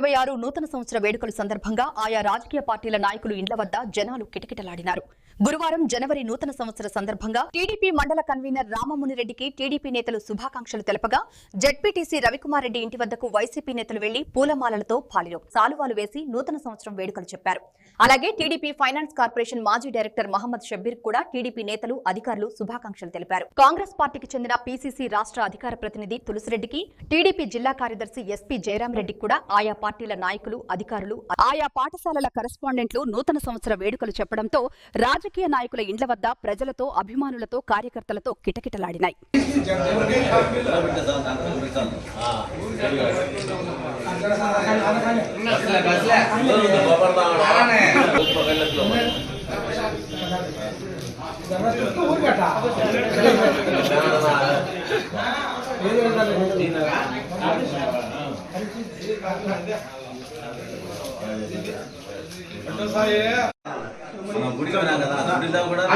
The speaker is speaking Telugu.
2026 నూతన సంవత్సర వేడుకల సందర్భంగా ఆయా రాజకీయ పార్టీల నాయకులు ఇండ్ల వద్ద జనాలు కిటకిటలాడినారు. గురువారం జనవరి నూతన సంవత్సర సందర్భంగా టీడీపీ మండల కన్వీనర్ రామమునిరెడ్డికి టీడీపీ నేతలు శుభాకాంక్షలు తెలపగా జెడ్పీటీసీ రవికుమార్ రెడ్డి ఇంటి వద్దకు వైసీపీ నేతలు వెళ్లి పూలమాలలతో సాలువాలు వేసి నూతన సంవత్సరం వేడుకలు చెప్పారు. అలాగే టీడీపీ ఫైనాన్స్ కార్పొరేషన్ మాజీ డైరెక్టర్ మహమ్మద్ షబ్బీర్ కూడా టీడీపీ నేతలు అధికారులు శుభాకాంక్షలు తెలిపారు. కాంగ్రెస్ పార్టీకి చెందిన పీసీసీ రాష్ట్ర అధికార ప్రతినిధి తులసిరెడ్డికి, టీడీపీ జిల్లా కార్యదర్శి ఎస్పీ జయరాం రెడ్డికి కూడా ఆయా పార్టీల నాయకులు, అధికారులు, ఆయా పాఠశాలల కరెస్పాండెంట్లు నూతన సంవత్సర వేడుకలు చెప్పడంతో రాజకీయ నాయకుల ఇండ్ల వద్ద ప్రజలతో, అభిమానులతో, కార్యకర్తలతో కిటకిటలాడినాయి. గుడిలో కూడా